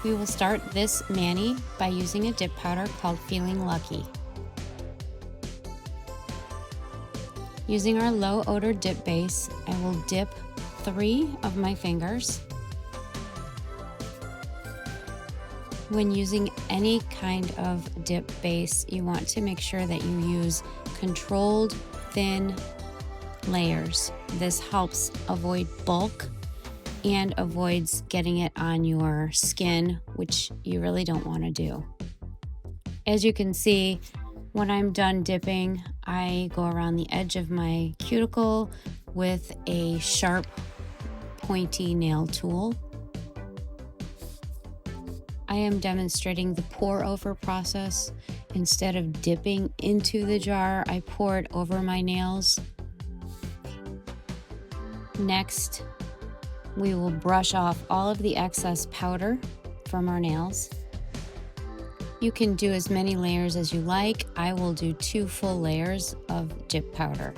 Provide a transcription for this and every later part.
We will start this mani by using a dip powder called Feeling Lucky. Using our low odor dip base, I will dip 3 of my fingers. When using any kind of dip base, you want to make sure that you use controlled, thin layers. This helps avoid bulk and avoids getting it on your skin, which you really don't want to do. As you can see, when I'm done dipping, I go around the edge of my cuticle with a sharp, pointy nail tool. I am demonstrating the pour over process. Instead of dipping into the jar, I pour it over my nails. Next, we will brush off all of the excess powder from our nails. You can do as many layers as you like. I will do 2 full layers of dip powder.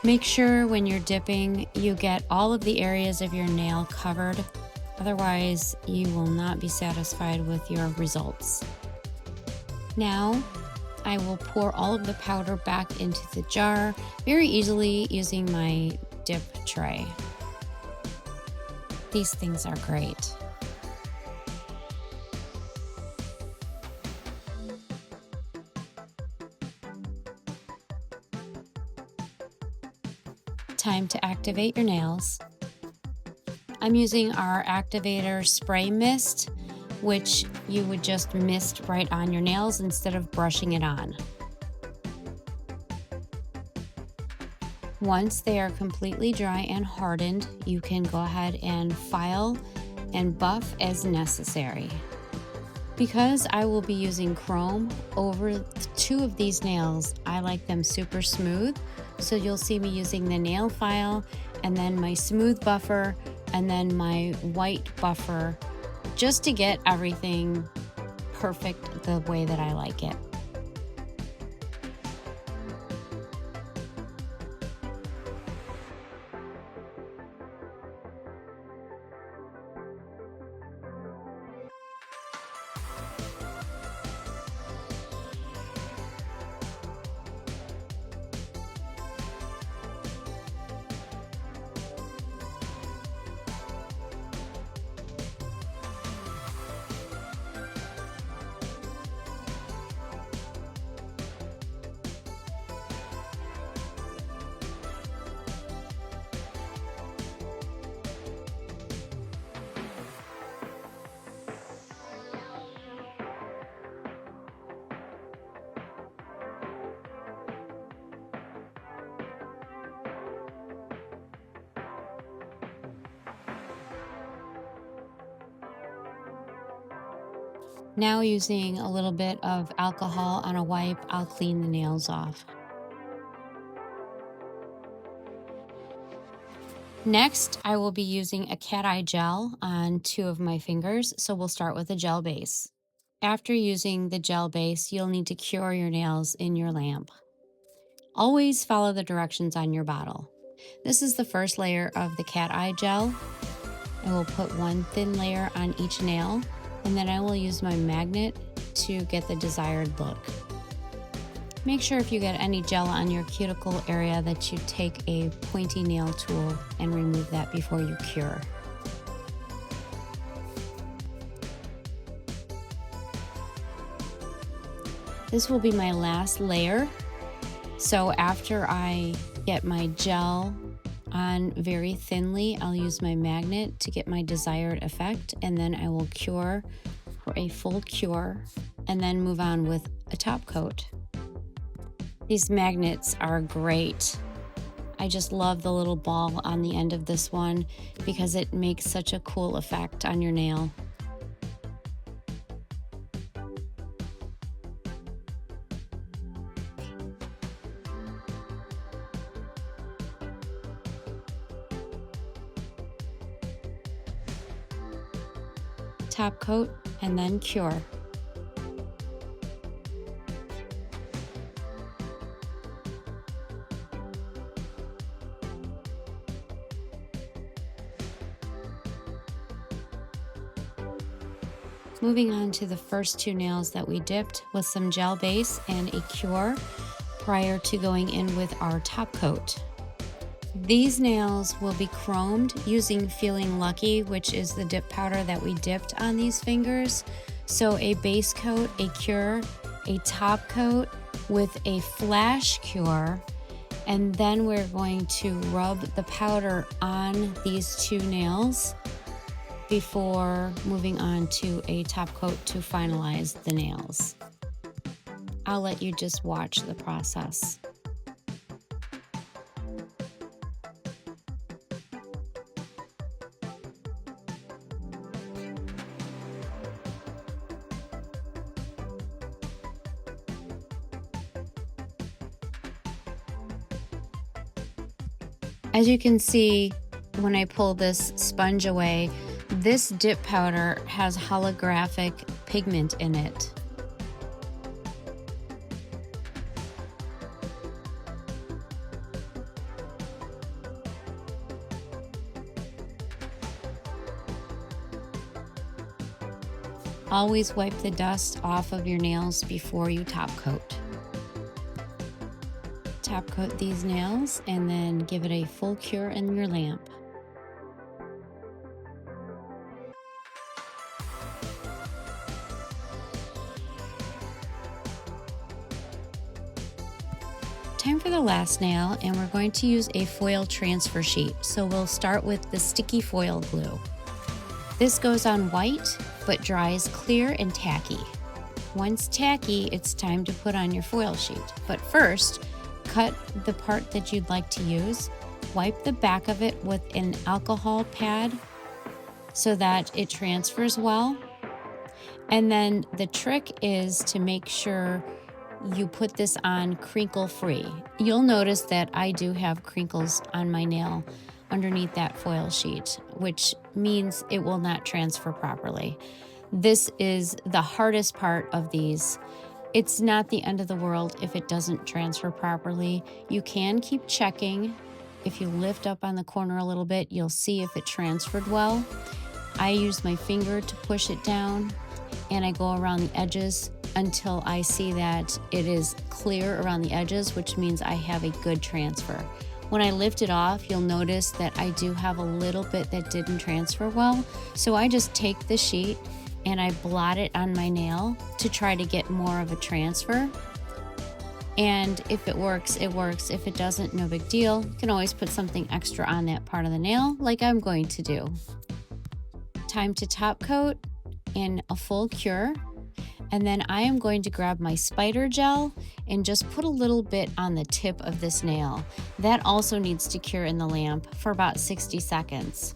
Make sure when you're dipping, you get all of the areas of your nail covered. Otherwise, you will not be satisfied with your results. Now, I will pour all of the powder back into the jar very easily using my dip tray. These things are great. Time to activate your nails. I'm using our activator spray mist, which you would just mist right on your nails instead of brushing it on. Once they are completely dry and hardened, you can go ahead and file and buff as necessary. Because I will be using chrome over 2 of these nails, I like them super smooth. So you'll see me using the nail file and then my smooth buffer and then my white buffer just to get everything perfect the way that I like it. Now using a little bit of alcohol on a wipe, I'll clean the nails off. Next, I will be using a cat eye gel on 2 of my fingers, so we'll start with a gel base. After using the gel base, you'll need to cure your nails in your lamp. Always follow the directions on your bottle. This is the first layer of the cat eye gel. I will put 1 thin layer on each nail, and then I will use my magnet to get the desired look. Make sure if you get any gel on your cuticle area that you take a pointy nail tool and remove that before you cure. This will be my last layer. So after I get my gel on very thinly, I'll use my magnet to get my desired effect, and then I will cure for a full cure and then move on with a top coat. These magnets are great. I just love the little ball on the end of this one because it makes such a cool effect on your nail. top coat, and then cure. Moving on to the first two nails that we dipped with some gel base and a cure prior to going in with our top coat. These nails will be chromed using Feeling Lucky, which is the dip powder that we dipped on these fingers. So a base coat, a cure, a top coat with a flash cure, and then we're going to rub the powder on these two nails before moving on to a top coat to finalize the nails. I'll let you just watch the process. As you can see, when I pull this sponge away, this dip powder has holographic pigment in it. Always wipe the dust off of your nails before you top coat. Top coat these nails and then give it a full cure in your lamp. Time for the last nail, and we're going to use a foil transfer sheet. So we'll start with the sticky foil glue. This goes on white, but dries clear and tacky. Once tacky, it's time to put on your foil sheet. But first, cut the part that you'd like to use, wipe the back of it with an alcohol pad so that it transfers well. And then the trick is to make sure you put this on crinkle free. You'll notice that I do have crinkles on my nail underneath that foil sheet, which means it will not transfer properly. This is the hardest part of these. It's not the end of the world if it doesn't transfer properly. You can keep checking. If you lift up on the corner a little bit, you'll see if it transferred well. I use my finger to push it down, and I go around the edges until I see that it is clear around the edges, which means I have a good transfer. When I lift it off, you'll notice that I do have a little bit that didn't transfer well. So I just take the sheet and I blot it on my nail to try to get more of a transfer. And if it works, it works. If it doesn't, no big deal. You can always put something extra on that part of the nail, like I'm going to do. Time to top coat in a full cure. And then I am going to grab my spider gel and just put a little bit on the tip of this nail. That also needs to cure in the lamp for about 60 seconds.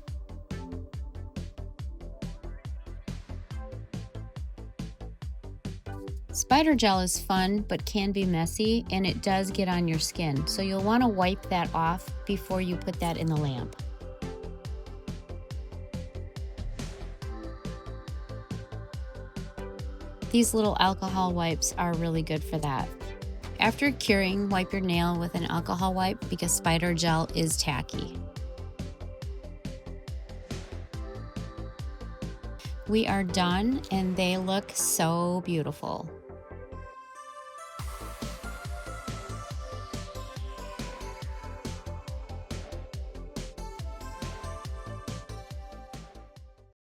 Spider gel is fun, but can be messy, and it does get on your skin. So you'll want to wipe that off before you put that in the lamp. These little alcohol wipes are really good for that. After curing, wipe your nail with an alcohol wipe because spider gel is tacky. We are done, and they look so beautiful.